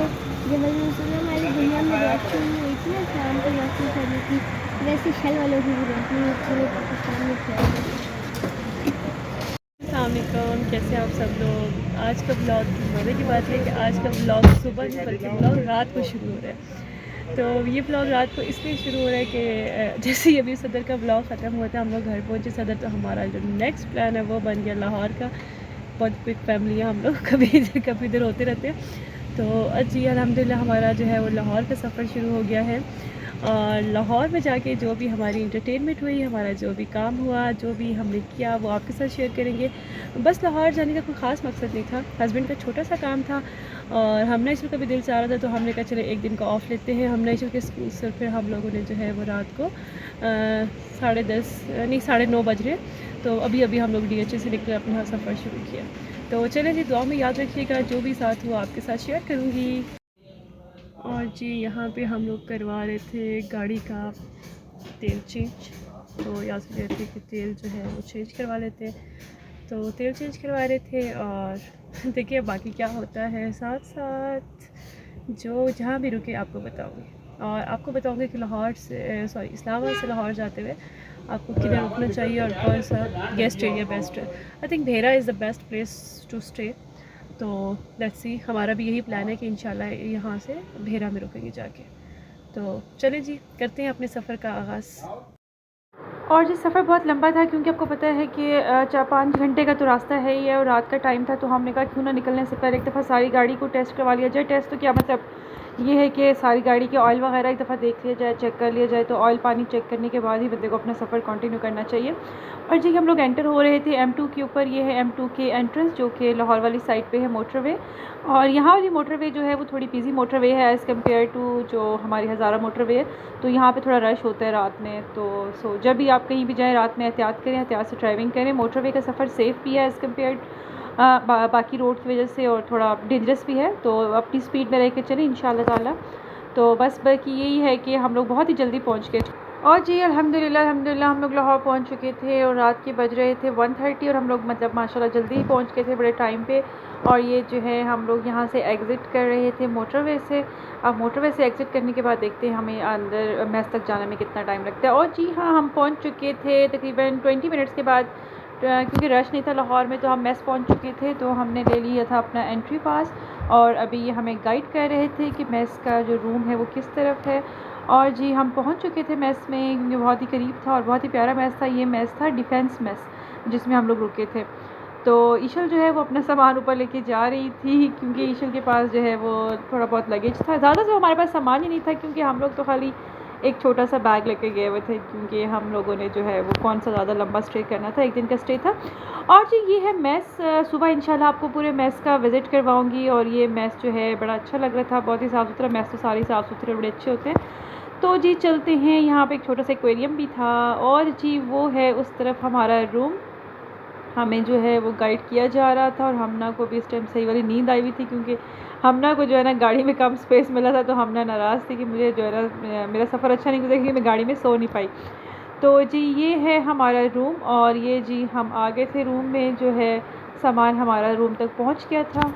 जैसे जब हज़रत वसल्लम वाली दुनिया में रोशनी हुई थी ना, शाम को रोशनी फैली थी, वैसे शहर वालों की भी रोशनी पूरे पाकिस्तान में फैल रही है। अस्सलाम वालेकुम, कैसे हैं आप सब लोग। आज का ब्लॉग की मज़े की बात है कि आज का ब्लॉग सुबह नहीं बल्कि ब्लॉग रात को शुरू हो रहा है। तो ये ब्लॉग रात को इसलिए शुरू हो रहा है कि जैसे ही अभी सदर का ब्लॉग ख़त्म हुआ था, हम लोग घर पहुँचे सदर, तो हमारा जो नेक्स्ट प्लान है वो बन गया लाहौर का। बहुत क्विक फैमिली है हम लोग, कभी इधर होते रहते हैं। तो जी अल्हम्दुलिल्लाह हमारा जो है वो लाहौर का सफ़र शुरू हो गया है। और लाहौर में जाके जो भी हमारी इंटरटेनमेंट हुई, हमारा जो भी काम हुआ, जो भी हमने किया, वो आपके साथ शेयर करेंगे। बस लाहौर जाने का कोई ख़ास मकसद नहीं था, हस्बैंड का छोटा सा काम था और हमने इसमें कभी दिल चाह रहा था, तो हमने कहा चले एक दिन का ऑफ़ लेते हैं। हमने चल के स्कूल से फिर हम लोगों ने जो है वो रात को 10:30 नहीं 9:30 बज रहे, तो अभी अभी हम लोग DHA से निकले, अपना सफ़र शुरू किया। तो चलें जी, दुआ में याद रखिएगा, जो भी साथ हुआ आपके साथ शेयर करूँगी। और जी यहाँ पे हम लोग करवा रहे थे गाड़ी का तेल चेंज, तो यहाँ से कहते कि तेल जो है वो चेंज करवा लेते हैं, तो तेल चेंज करवा रहे थे। और देखिए बाकी क्या होता है, साथ साथ जो जहाँ भी रुके आपको बताऊँगी, और आपको बताऊँगी कि लाहौर से सॉरी इस्लामाबाद से लाहौर जाते हुए आपको किधर रुकना चाहिए और कौन सा गेस्ट एरिया बेस्ट है। I think Bhera is the best place to stay. तो लेट्स सी, हमारा भी यही प्लान है कि इंशाल्लाह यहाँ से भेरा में रुकेंगे जाके। तो चलें जी, करते हैं अपने सफ़र का आगाज़। और जी सफ़र बहुत लंबा था, क्योंकि आपको पता है कि 4-5 घंटे का तो रास्ता है ही है, और रात का टाइम था, तो हमने कहा क्यों ना निकलने से पहले एक दफ़ा सारी गाड़ी को टेस्ट करवा लिया जाए। टेस्ट तो क्या मतलब, ये है कि सारी गाड़ी के ऑयल वगैरह एक दफ़ा देख लिया जाए, चेक कर लिया जाए। तो ऑयल पानी चेक करने के बाद ही बंदे को अपना सफ़र कंटिन्यू करना चाहिए। और जी हम लोग एंटर हो रहे थे M2 के ऊपर। ये है M2 के एंट्रेंस, जो कि लाहौर वाली साइड पे है मोटरवे। और यहाँ वाली मोटरवे जो है वो थोड़ी बिजी मोटरवे है एज़ कम्पेयर टू जो हमारी हज़ारा मोटरवे है। तो यहाँ पे थोड़ा रश होता है रात में, तो जब भी आप कहीं भी जाएँ रात में एहतियात करें, एहतियात से ड्राइविंग करें। मोटरवे का सफ़र सेफ़ भी है एज़ कम्पेयर बाकी रोड की वजह से, और थोड़ा डेंजरस भी है, तो अपनी स्पीड में रह के चलें इंशाल्लाह ताला। तो बस बाकी यही है कि हम लोग बहुत ही जल्दी पहुँच गए। और जी अल्हम्दुलिल्लाह हम लोग लाहौर पहुँच चुके थे, और रात के बज रहे थे 1:30, और हम लोग मतलब माशाल्लाह जल्दी ही पहुँच गए थे, बड़े टाइम पे। और ये जो है हम लोग यहाँ से एग्ज़िट कर रहे थे मोटरवे से। अब मोटरवे से एग्ज़िट करने के बाद देखते हैं हमें अंदर मेस तक जाने में कितना टाइम लगता है। और जी हाँ, हम पहुँच चुके थे तकरीबन 20 मिनट्स के बाद, क्योंकि रश नहीं था लाहौर में, तो हम मेस पहुँच चुके थे। तो हमने ले लिया था अपना एंट्री पास, और अभी ये हमें गाइड कर रहे थे कि मेस का जो रूम है वो किस तरफ है। और जी हम पहुंच चुके थे मेस में, क्योंकि बहुत ही करीब था और बहुत ही प्यारा मेस था। ये मेस था डिफेंस मेस, जिसमें हम लोग रुके थे। तो ईशल जो है वो अपना सामान ऊपर लेके जा रही थी, क्योंकि ईशल के पास जो है वो थोड़ा बहुत लगेज था। ज़्यादा से हमारे पास सामान ही नहीं था, क्योंकि हम लोग तो खाली एक छोटा सा बैग लेके गए हुए थे, क्योंकि हम लोगों ने जो है वो कौन सा ज़्यादा लंबा स्टे करना था, एक दिन का स्टे था। और जी ये है मेस। सुबह इंशाल्लाह आपको पूरे मेस का विज़िट करवाऊंगी। और ये मेस जो है बड़ा अच्छा लग रहा था, बहुत ही साफ़ सुथरा मेस, तो सारी साफ़ सुथरे बड़े अच्छे होते हैं। तो जी चलते हैं, यहाँ पे एक छोटा सा एक्वेरियम भी था। और जी वो है उस तरफ हमारा रूम, हमें जो है वो गाइड किया जा रहा था। और हमना को भी इस टाइम सही वाली नींद आई हुई थी, क्योंकि हमना को जो है ना गाड़ी में कम स्पेस मिला था, तो हमना नाराज़ थी कि मुझे जो है ना मेरा सफ़र अच्छा नहीं गुजरा, क्योंकि मैं गाड़ी में सो नहीं पाई। तो जी ये है हमारा रूम, और ये जी हम आ गए थे रूम में, जो है सामान हमारा रूम तक पहुंच गया था।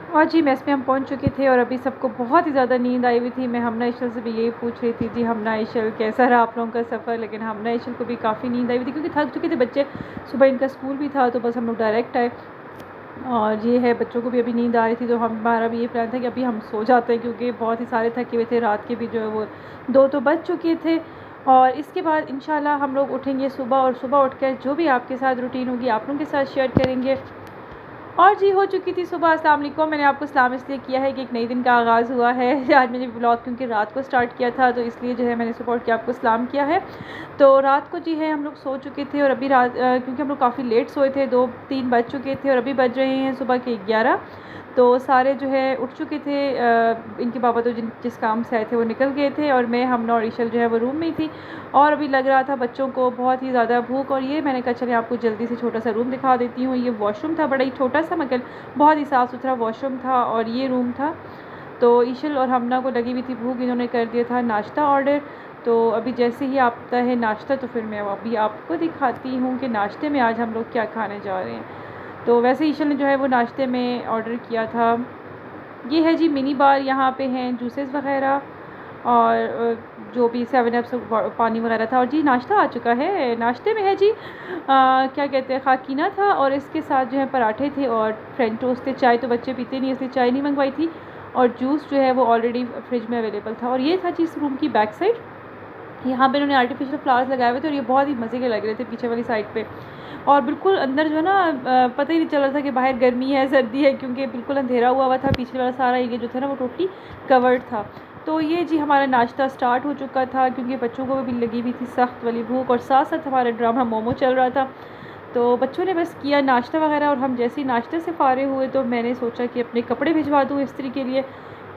और जी मेस में हम पहुंच चुके थे, और अभी सबको बहुत ही ज़्यादा नींद आई हुई थी। मैं हमना इशल से भी यही पूछ रही थी, जी हमना इशल कैसा रहा आप लोगों का सफ़र। लेकिन हमना इशल को भी काफ़ी नींद आई हुई थी, क्योंकि थक चुके थे बच्चे, सुबह इनका स्कूल भी था, तो बस हम लोग डायरेक्ट आए। और ये है बच्चों को भी अभी नींद आ रही थी, तो हमारा भी ये प्लान था कि अभी हम सो जाते हैं, क्योंकि बहुत ही सारे थके हुए थे, रात के भी जो है वो 2 तो बज चुके थे। और इसके बाद इंशाल्लाह हम लोग उठेंगे सुबह, और सुबह उठकर जो भी आपके साथ रूटीन होगी आप लोगों के साथ शेयर करेंगे। और जी हो चुकी थी सुबह। अस्सलाम वालेकुम। मैंने आपको सलाम इसलिए किया है कि एक नई दिन का आगाज़ हुआ है। आज मैंने ब्लॉग क्योंकि रात को स्टार्ट किया था, तो इसलिए जो है मैंने सुबह उठ के आपको सलाम किया है। तो रात को जी है हम लोग सो चुके थे, और अभी रात क्योंकि हम लोग काफ़ी लेट सोए थे, 2-3 बज चुके थे, और अभी बज रहे हैं सुबह के 11। तो सारे जो है उठ चुके थे। इनके बाबा तो जिस काम से आए थे वो निकल गए थे, और मैं हमना और ईशल जो है वो रूम में ही थी। और अभी लग रहा था बच्चों को बहुत ही ज़्यादा भूख, और ये मैंने कहा चले आपको जल्दी से छोटा सा रूम दिखा देती हूँ। ये वॉशरूम था, बड़ा ही छोटा सा, मगर बहुत ही साफ़ सुथरा वॉशरूम था, और ये रूम था। तो ईशल और हमना को लगी हुई थी भूख, इन्होंने कर दिया था नाश्ता ऑर्डर। तो अभी जैसे ही आता है नाश्ता, तो फिर मैं अभी आपको दिखाती हूँ कि नाश्ते में आज हम लोग क्या खाने जा रहे हैं। तो वैसे ईशल ने जो है वो नाश्ते में ऑर्डर किया था ये है जी मिनी बार, यहाँ पे हैं जूसेस वगैरह और जो भी 7 अप पानी वगैरह था। और जी नाश्ता आ चुका है। नाश्ते में है जी क्या कहते हैं, खाकीना था और इसके साथ जो है पराठे थे और फ्रेंच टोस्ट थे। चाय तो बच्चे पीते नहीं इसलिए चाय नहीं मंगवाई थी, और जूस जो है वो ऑलरेडी फ्रिज में अवेलेबल था। और ये था जी इस रूम की बैक साइड। यहाँ पे इन्होंने आर्टिफिशियल फ्लावर्स लगाए हुए थे और ये बहुत ही मज़े के लग रहे थे पीछे वाली साइड पे। और बिल्कुल अंदर जो है ना पता ही नहीं चल रहा था कि बाहर गर्मी है सर्दी है, क्योंकि बिल्कुल अंधेरा हुआ था। पीछे वाला सारा एरिया जो था ना वो टोटली कवर्ड था। तो ये जी हमारा नाश्ता स्टार्ट हो चुका था, क्योंकि बच्चों को भी लगी हुई थी सख्त वाली भूख, और साथ साथ हमारा ड्रामा मोमो चल रहा था। तो बच्चों ने बस किया नाश्ता वगैरह, और हम जैसे ही नाश्ते से फारिग हुए तो मैंने सोचा कि अपने कपड़े भिजवा दूँ इस्त्री के लिए,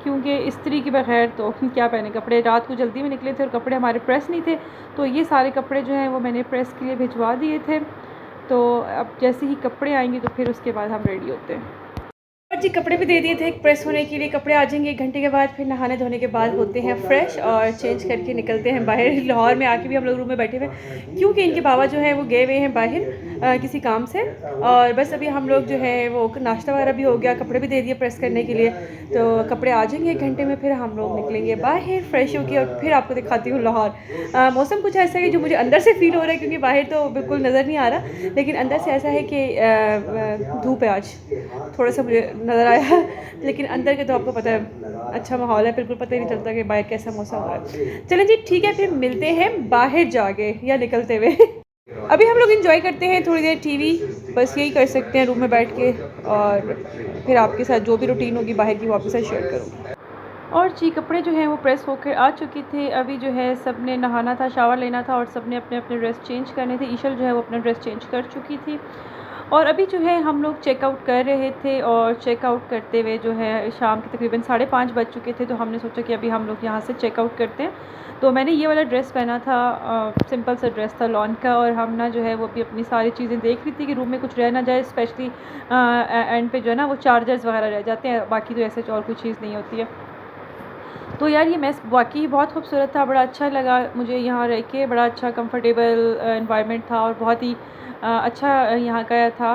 क्योंकि इस्त्री के बगैर तो क्या पहने कपड़े। रात को जल्दी में निकले थे और कपड़े हमारे प्रेस नहीं थे, तो ये सारे कपड़े जो हैं वो मैंने प्रेस के लिए भिजवा दिए थे। तो अब जैसे ही कपड़े आएंगे तो फिर उसके बाद हम रेडी होते हैं। और जी कपड़े भी दे दिए थे प्रेस होने के लिए। कपड़े आ जाएंगे 1 घंटे के बाद, फिर नहाने धोने के बाद होते हैं फ्रेश और चेंज करके निकलते हैं बाहर। लाहौर में आके भी हम लोग रूम में बैठे हुए, क्योंकि इनके बाबा जो है वो गए हुए हैं बाहर किसी काम से। और बस अभी हम लोग जो है वो नाश्ता वगैरह भी हो गया, कपड़े भी दे दिए प्रेस करने के लिए। तो कपड़े आ जाएंगे 1 घंटे में, फिर हम लोग निकलेंगे बाहर फ्रेश होकर, और फिर आपको दिखाती हूँ लाहौर। मौसम कुछ ऐसा है जो मुझे अंदर से फ़ील हो रहा है, क्योंकि बाहर तो बिल्कुल नज़र नहीं आ रहा, लेकिन अंदर से ऐसा है कि धूप है आज, थोड़ा सा मुझे नज़र आया। लेकिन अंदर के तो आपको पता है अच्छा माहौल है, बिल्कुल पता ही नहीं चलता कि बाहर कैसा मौसम हो रहा है। चलें जी ठीक है, फिर मिलते हैं बाहर जाके या निकलते हुए। अभी हम लोग इंजॉय करते हैं थोड़ी देर टीवी, बस यही कर सकते हैं रूम में बैठ के, और फिर आपके साथ जो भी रूटीन होगी बाहर की वो आपके साथ शेयर करूँगी। और जी कपड़े जो हैं वो प्रेस होकर आ चुके थे। अभी जो है सब ने नहाना था, शावर लेना था, और सब ने अपने अपने ड्रेस चेंज करने थे। ईशल जो है वो अपना ड्रेस चेंज कर चुकी थी, और अभी जो है हम लोग चेकआउट कर रहे थे। और चेकआउट करते हुए जो है शाम के तकरीबन 5:30 बज चुके थे, तो हमने सोचा कि अभी हम लोग यहाँ से चेकआउट करते हैं। तो मैंने ये वाला ड्रेस पहना था, सिंपल सा ड्रेस था लॉन का, और हम ना जो है वो अभी अपनी सारी चीज़ें देख रही थी कि रूम में कुछ रह ना जाए। स्पेशली एंड पे जो है ना वो चार्जर्स वगैरह रह जाते हैं, बाकी तो ऐसे और कोई चीज़ नहीं होती है। तो यार ये मेस वाकई बहुत खूबसूरत था, बड़ा अच्छा लगा मुझे यहाँ रह के, बड़ा अच्छा कंफर्टेबल एनवायरनमेंट था, और बहुत ही अच्छा यहाँ का था।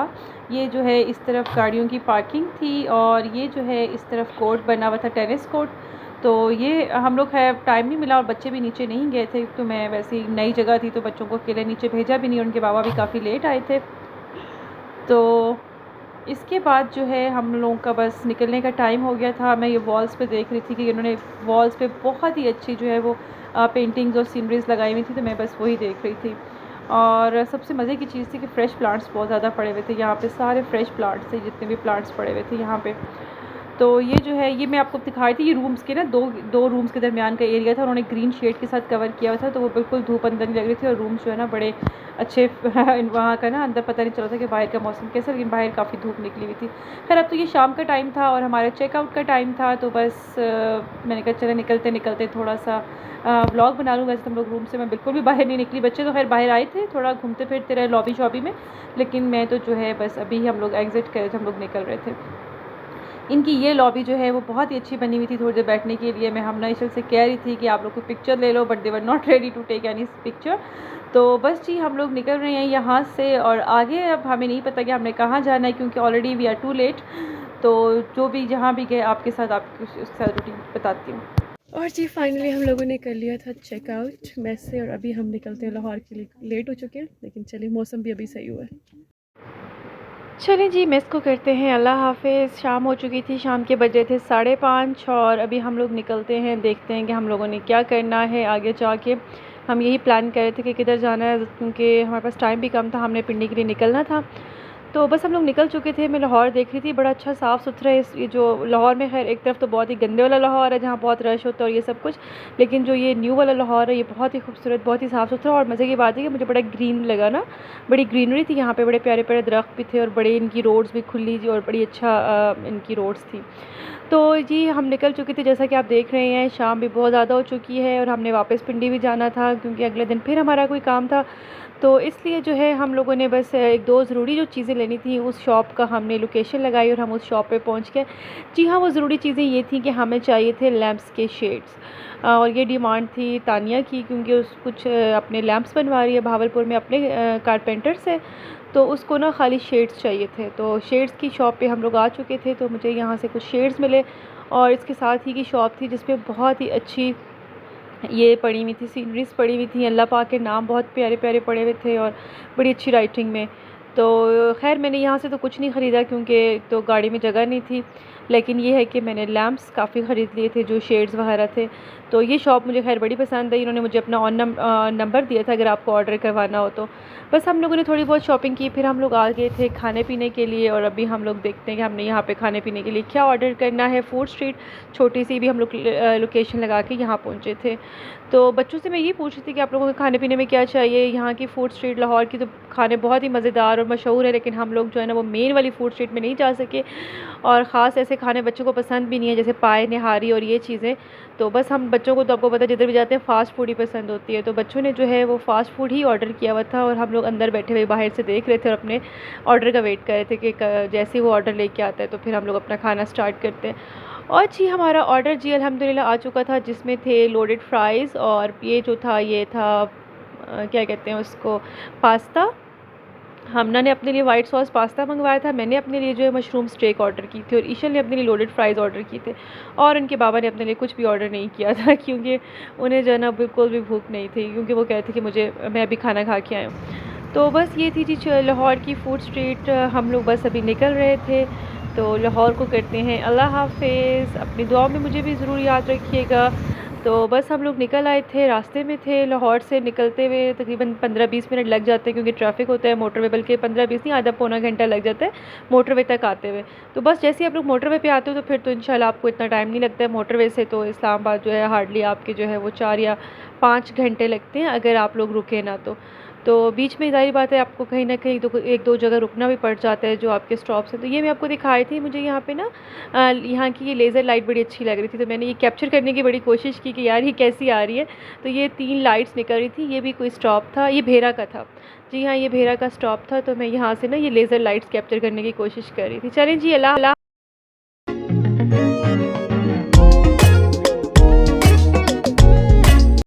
ये जो है इस तरफ गाड़ियों की पार्किंग थी, और ये जो है इस तरफ कोर्ट बना हुआ था, टेनिस कोर्ट। तो ये हम लोग है टाइम नहीं मिला, और बच्चे भी नीचे नहीं गए थे, तो मैं वैसे ही नई जगह थी तो बच्चों को अकेले नीचे भेजा भी नहीं, उनके बाबा भी काफ़ी लेट आए थे। तो इसके बाद जो है हम लोगों का बस निकलने का टाइम हो गया था। मैं ये वॉल्स पे देख रही थी कि इन्होंने वॉल्स पे बहुत ही अच्छी जो है वो पेंटिंग्स और सीनरीज लगाई हुई थी, तो मैं बस वही देख रही थी। और सबसे मज़े की चीज़ थी कि फ़्रेश प्लांट्स बहुत ज़्यादा पड़े हुए थे यहाँ पे, सारे फ़्रेश प्लांट्स थे, जितने भी प्लांट्स पड़े हुए थे यहाँ पे। तो ये जो है ये मैं आपको दिखा रही थी, ये रूम्स के ना दो रूम्स के दरमियान का एरिया था, उन्होंने ग्रीन शेड के साथ कवर किया हुआ था, तो वो बिल्कुल धूप अंदर नहीं लग रही थी, और रूम्स जो है ना बड़े अच्छे वहाँ का ना अंदर पता नहीं चला था कि बाहर का मौसम कैसा, लेकिन बाहर काफ़ी धूप निकली हुई थी। खैर अब तो ये शाम का टाइम था और हमारे चेकआउट का टाइम था, तो बस मैंने कहा चले निकलते निकलते थोड़ा सा व्लॉग बना लूँ। वैसे हम लोग रूम से मैं बिल्कुल भी बाहर नहीं निकली, बच्चे तो खैर बाहर आए थे थोड़ा घूमते फिरते रहे लॉबी शॉबी में, लेकिन मैं तो जो है बस अभी हम लोग एग्ज़िट कर रहे थे, हम लोग निकल रहे थे। इनकी ये लॉबी जो है वो बहुत ही अच्छी बनी हुई थी थोड़ी देर बैठने के लिए। मैं हमना ईशल से कह रही थी कि आप लोग कोई पिक्चर ले लो, but they were not ready to take any picture. तो बस जी हम लोग निकल रहे हैं यहाँ से, और आगे अब हमें नहीं पता कि हमने कहाँ जाना है, क्योंकि already we are too late. तो जो भी जहाँ भी गए आपके साथ उसके साथ रूटीन बताती हूँ। और जी फाइनली हम लोगों ने कर लिया था चेकआउट मेस से, और अभी हम निकलते हैं लाहौर के लिए। लेट हो चुके हैं, लेकिन चलिए मौसम भी अभी सही हुआ है। चलें जी मेस को करते हैं अल्लाह हाफिज़। शाम हो चुकी थी, शाम के बजे थे 5:30, और अभी हम लोग निकलते हैं, देखते हैं कि हम लोगों ने क्या करना है आगे जाके। हम यही प्लान कर रहे थे कि किधर जाना है, क्योंकि हमारे पास टाइम भी कम था, हमने पिंडी के लिए निकलना था। तो बस हम लोग निकल चुके थे। मैं लाहौर देख रही थी, बड़ा अच्छा साफ़ सुथरा है ये जो लाहौर में। खैर एक तरफ तो बहुत ही गंदे वाला लाहौर है जहाँ बहुत रश होता है और ये सब कुछ, लेकिन जो ये न्यू वाला लाहौर है ये बहुत ही खूबसूरत, बहुत ही साफ़ सुथरा। और मज़े की बात है कि मुझे बड़ा ग्रीन लगा ना, बड़ी ग्रीनरी थी यहाँ पे, बड़े प्यारे प्यारे दरख्त भी थे, और बड़े इनकी रोड्स भी खुली थी, और बड़ी अच्छा इनकी रोड्स थी। तो जी हम निकल चुके थे, जैसा कि आप देख रहे हैं शाम भी बहुत ज़्यादा हो चुकी है, और हमने वापस पिंडी भी जाना था, क्योंकि अगले दिन फिर हमारा कोई काम था। तो इसलिए जो है हम लोगों ने बस एक दो ज़रूरी जो चीज़ें लेनी थी उस शॉप का हमने लोकेशन लगाई, और हम उस शॉप पे पहुंच गए। जी हाँ, वो ज़रूरी चीज़ें ये थी कि हमें चाहिए थे लैंप्स के शेड्स, और ये डिमांड थी तानिया की, क्योंकि उस कुछ अपने लैंप्स बनवा रही है भावलपुर में अपने कारपेंटर से। तो उसको ना खाली शेड्स चाहिए थे। तो शेड्स की शॉप पे हम लोग आ चुके थे, तो मुझे यहाँ से कुछ शेड्स मिले और इसके साथ ही की शॉप थी जिसपे बहुत ही अच्छी ये पड़ी हुई थी, सीनरीज पड़ी हुई थी, अल्लाह पाक के नाम बहुत प्यारे प्यारे पड़े हुए थे और बड़ी अच्छी राइटिंग में। तो खैर मैंने यहाँ से तो कुछ नहीं ख़रीदा क्योंकि तो गाड़ी में जगह नहीं थी, लेकिन ये है कि मैंने लैम्प्स काफ़ी ख़रीद लिए थे जो शेड्स वगैरह थे। तो ये शॉप मुझे खैर बड़ी पसंद आई। इन्होंने मुझे अपना नंबर दिया था अगर आपको ऑर्डर करवाना हो तो। बस हम लोगों ने थोड़ी बहुत शॉपिंग की, फिर हम लोग आ गए थे खाने पीने के लिए और अभी हम लोग देखते हैं कि हमने यहाँ पे खाने पीने के लिए क्या ऑर्डर करना है। फूड स्ट्रीट छोटी सी भी हम लोग लोकेशन लगा के यहाँ पहुँचे थे। तो बच्चों से मैं यही पूछ रही थी कि आप लोगों को खाने पीने में क्या चाहिए। यहाँ की फ़ूड स्ट्रीट लाहौर की तो खाने बहुत ही मज़ेदार और मशहूर है, लेकिन हम लोग जो है ना वो मेन वाली फ़ूड स्ट्रीट में नहीं जा सके और ख़ास ऐसे खाने बच्चों को पसंद भी नहीं है जैसे पाए निहारी और ये चीज़ें। तो बस हम बच्चों को तो आपको पता है जिधर भी जाते हैं फ़ास्ट फूड ही पसंद होती है, तो बच्चों ने जो है वो फ़ास्ट फूड ही ऑर्डर किया हुआ था और हम लोग अंदर बैठे हुए बाहर से देख रहे थे और अपने ऑर्डर का वेट कर रहे थे कि जैसे ही वो ऑर्डर लेके आता है तो फिर हम लोग अपना खाना स्टार्ट करते हैं। और जी हमारा ऑर्डर जी अल्हम्दुलिल्लाह आ चुका था, जिसमें थे लोडेड फ्राइज़ और ये जो था ये था क्या कहते हैं उसको, पास्ता। हमना ने अपने लिए वाइट सॉस पास्ता मंगवाया था, मैंने अपने लिए जो है मशरूम स्टेक ऑर्डर की थी और ईशा ने अपने लिए लोडेड फ्राइज़ ऑर्डर किए थे और उनके बाबा ने अपने लिए कुछ भी ऑर्डर नहीं किया था क्योंकि उन्हें जो है ना बिल्कुल भी भूख नहीं थी, क्योंकि वो कहते थे कि मैं अभी खाना खा के आया हूँ। तो बस ये थी जी लाहौर की फ़ूड स्ट्रीट। हम लोग बस अभी निकल रहे थे, तो लाहौर को करते हैं अल्लाह हाफ़िज़। अपनी दुआ में मुझे भी ज़रूर याद रखिएगा। तो बस हम लोग निकल आए थे, रास्ते में थे। लाहौर से निकलते हुए तकरीबन 15-20 मिनट लग जाते हैं क्योंकि ट्रैफिक होता है मोटरवे, बल्कि 15-20 नहीं, आधा पौना घंटा लग जाता है मोटरवे तक आते हुए। तो बस जैसे ही आप लोग मोटरवे पे आते हो तो फिर तो इंशाल्लाह आपको इतना टाइम नहीं लगता है। मोटरवे से तो इस्लामाबाद जो है हार्डली आपके जो है वो 4 या 5 घंटे लगते हैं अगर आप लोग रुके ना तो बीच में ज़ाहिर बात है आपको कहीं ना कहीं एक दो जगह रुकना भी पड़ जाता है जो आपके स्टॉप्स हैं। तो ये मैं आपको दिखाई थी, मुझे यहाँ पे ना यहाँ की ये लेज़र लाइट बड़ी अच्छी लग रही थी, तो मैंने ये कैप्चर करने की बड़ी कोशिश की कि यार ये कैसी आ रही है। तो ये 3 लाइट्स निकल रही थी, ये भी कोई स्टॉप था, ये भेरा का था। जी हाँ, ये भेरा का स्टॉप था, तो मैं यहाँ से ना ये लेज़र लाइट्स कैप्चर करने की कोशिश कर रही थी। चलें जी, अल्लाह।